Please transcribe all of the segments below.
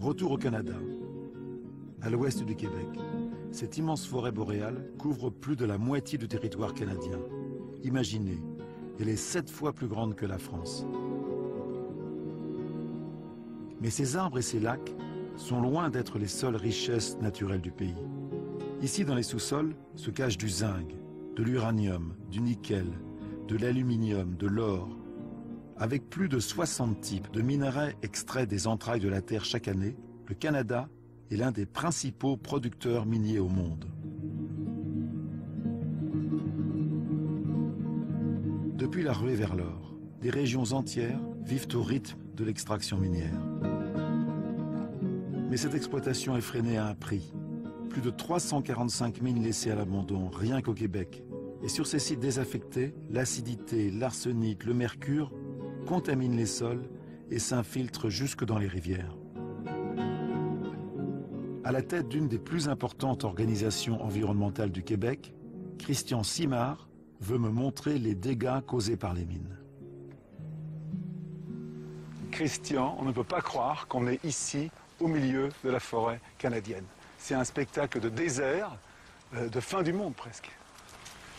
Retour au Canada, à l'ouest du Québec. Cette immense forêt boréale couvre plus de la moitié du territoire canadien. Imaginez, elle est 7 fois plus grande que la France. Mais ces arbres et ces lacs sont loin d'être les seules richesses naturelles du pays. Ici, dans les sous-sols, se cachent du zinc, de l'uranium, du nickel, de l'aluminium, de l'or. Avec plus de 60 types de minerais extraits des entrailles de la Terre chaque année, le Canada est l'un des principaux producteurs miniers au monde. Depuis la ruée vers l'or, des régions entières vivent au rythme de l'extraction minière. Mais cette exploitation est freinée à un prix. Plus de 345 mines laissées à l'abandon, rien qu'au Québec. Et sur ces sites désaffectés, l'acidité, l'arsenic, le mercure contaminent les sols et s'infiltrent jusque dans les rivières. À la tête d'une des plus importantes organisations environnementales du Québec, Christian Simard veut me montrer les dégâts causés par les mines. Christian, on ne peut pas croire qu'on est ici, au milieu de la forêt canadienne. C'est un spectacle de désert, de fin du monde presque.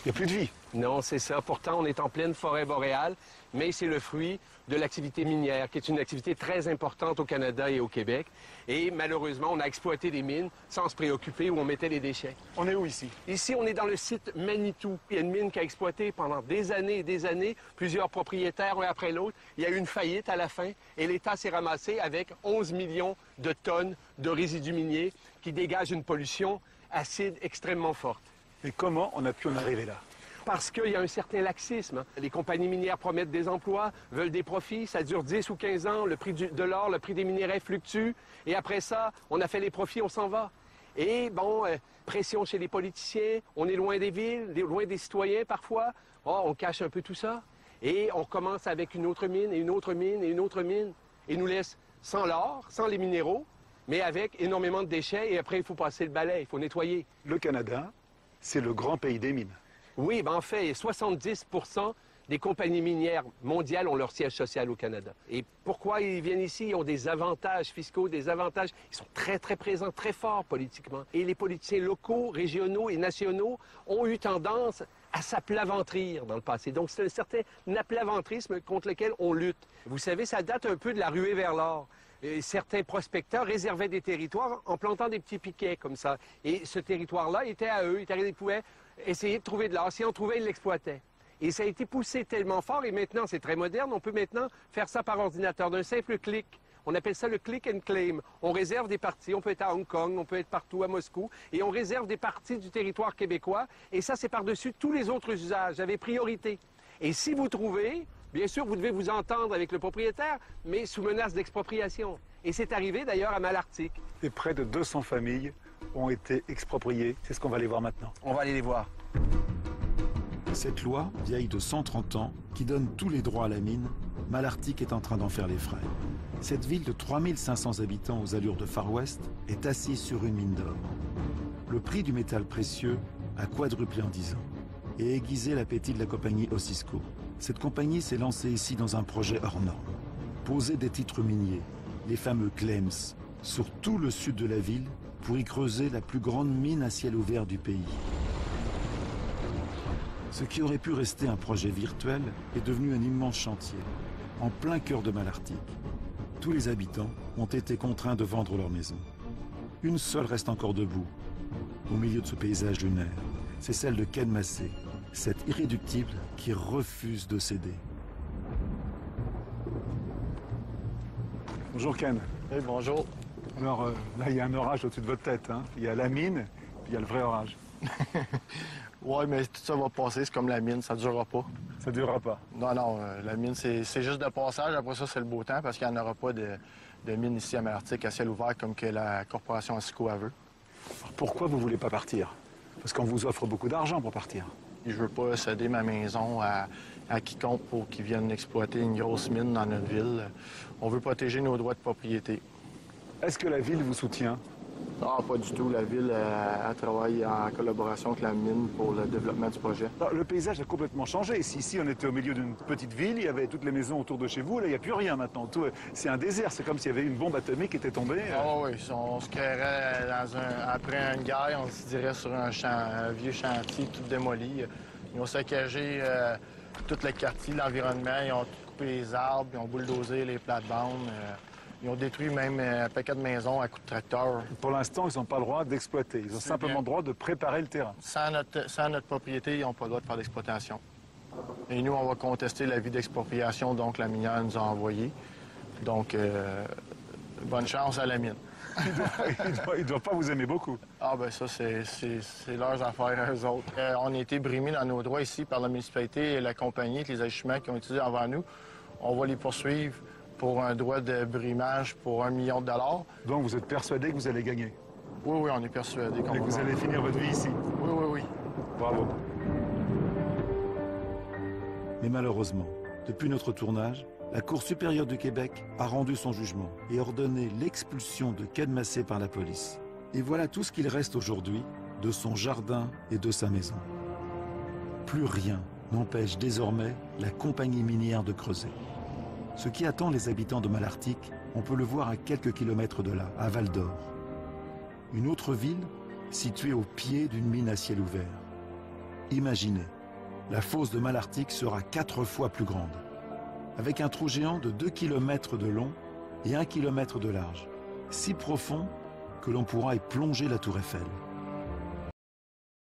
Il n'y a plus de vie. Non, c'est ça. Pourtant, on est en pleine forêt boréale, mais c'est le fruit de l'activité minière, qui est une activité très importante au Canada et au Québec. Et malheureusement, on a exploité des mines sans se préoccuper où on mettait les déchets. On est où ici? Ici, on est dans le site Manitou. Il y a une mine qui a exploité pendant des années et des années, plusieurs propriétaires, un après l'autre. Il y a eu une faillite à la fin et l'État s'est ramassé avec 11 millions de tonnes de résidus miniers qui dégagent une pollution acide extrêmement forte. Et comment on a pu en arriver là? Parce qu'il y a un certain laxisme. Les compagnies minières promettent des emplois, veulent des profits, ça dure 10 ou 15 ans, le prix de l'or, le prix des minerais fluctue, et après ça, on a fait les profits, on s'en va. Et bon, pression chez les politiciens, on est loin des villes, loin des citoyens parfois, oh, on cache un peu tout ça, et on recommence avec une autre mine, et une autre mine, et une autre mine, et nous laisse sans l'or, sans les minéraux, mais avec énormément de déchets, et après il faut passer le balai, il faut nettoyer. Le Canada, c'est le grand pays des mines. Oui, ben en fait, 70% des compagnies minières mondiales ont leur siège social au Canada. Et pourquoi ils viennent ici? Ils ont des avantages fiscaux, des avantages. Ils sont très, très présents, très forts politiquement. Et les politiciens locaux, régionaux et nationaux ont eu tendance à s'aplaventrir dans le passé. Donc, c'est un certain aplaventrisme contre lequel on lutte. Vous savez, ça date un peu de la ruée vers l'or. Et certains prospecteurs réservaient des territoires en plantant des petits piquets comme ça. Et ce territoire-là était à eux. Ils pouvaient essayer de trouver de l'or. Si on trouvait, ils l'exploitaient. Et ça a été poussé tellement fort, et maintenant, c'est très moderne, on peut maintenant faire ça par ordinateur, d'un simple clic. On appelle ça le click and claim. On réserve des parties, on peut être à Hong Kong, on peut être partout à Moscou, et on réserve des parties du territoire québécois, et ça, c'est par-dessus tous les autres usages, avec priorité. Et si vous trouvez, bien sûr, vous devez vous entendre avec le propriétaire, mais sous menace d'expropriation. Et c'est arrivé d'ailleurs à Malartic. Et près de 200 familles ont été expropriées. C'est ce qu'on va aller voir maintenant. On va aller les voir. Cette loi, vieille de 130 ans, qui donne tous les droits à la mine, Malartic est en train d'en faire les frais. Cette ville de 3500 habitants aux allures de Far West est assise sur une mine d'or. Le prix du métal précieux a quadruplé en 10 ans et aiguisé l'appétit de la compagnie Osisko. Cette compagnie s'est lancée ici dans un projet hors norme. Poser des titres miniers, les fameux claims, sur tout le sud de la ville pour y creuser la plus grande mine à ciel ouvert du pays. Ce qui aurait pu rester un projet virtuel est devenu un immense chantier, en plein cœur de Malartic. Tous les habitants ont été contraints de vendre leur maison. Une seule reste encore debout, au milieu de ce paysage lunaire. C'est celle de Ken Massé, cet irréductible qui refuse de céder. Bonjour Ken. Oui, bonjour. Alors là, il y a un orage au-dessus de votre tête. Hein. Il y a la mine, puis il y a le vrai orage. Oui, mais tout ça va passer, c'est comme la mine, ça ne durera pas. Ça ne durera pas. Non, non, la mine, c'est juste de passage. Après ça, c'est le beau temps parce qu'il n'y en aura pas de mine ici à Malartic à ciel ouvert comme que la corporation Osisko veut. Alors, pourquoi vous ne voulez pas partir? Parce qu'on vous offre beaucoup d'argent pour partir. Je ne veux pas céder ma maison à quiconque pour qu'ils viennent exploiter une grosse mine dans notre ville. On veut protéger nos droits de propriété. Est-ce que la ville vous soutient? Non, pas du tout. La ville a travaillé en collaboration avec la mine pour le développement du projet. Alors, le paysage a complètement changé. Ici, on était au milieu d'une petite ville, il y avait toutes les maisons autour de chez vous. Là, il n'y a plus rien maintenant. C'est un désert. C'est comme s'il y avait une bombe atomique qui était tombée. Ah oui, on se créerait après une guerre, on se dirait sur un vieux chantier tout démoli. Ils ont saccagé tout le quartier, l'environnement. Ils ont coupé les arbres, ils ont bulldozé les plates-bandes. Ils ont détruit même un paquet de maisons à coups de tracteur. Pour l'instant, ils n'ont pas le droit d'exploiter. Ils ont simplement le droit de préparer le terrain. Sans notre propriété, ils n'ont pas le droit de faire d'exploitation. Et nous, on va contester l'avis d'expropriation, donc la minière nous a envoyé. Donc, bonne chance à la mine. Ils ne doivent pas vous aimer beaucoup. Ah ben ça, c'est leurs affaires, eux autres. On a été brimés dans nos droits ici par la municipalité et la compagnie, avec les agissements qui ont utilisés avant nous. On va les poursuivre pour un droit de brimage pour $1 million. Donc vous êtes persuadé que vous allez gagner? Oui, oui, on est persuadé qu'on va et que vous allez finir votre vie ici? Oui, oui, oui. Bravo. Mais malheureusement, depuis notre tournage, la Cour supérieure du Québec a rendu son jugement et ordonné l'expulsion de Ken Massé par la police. Et voilà tout ce qu'il reste aujourd'hui de son jardin et de sa maison. Plus rien n'empêche désormais la compagnie minière de creuser. Ce qui attend les habitants de Malartic, on peut le voir à quelques kilomètres de là, à Val-d'Or. Une autre ville située au pied d'une mine à ciel ouvert. Imaginez, la fosse de Malartic sera 4 fois plus grande, avec un trou géant de 2 km de long et 1 km de large, si profond que l'on pourra y plonger la tour Eiffel.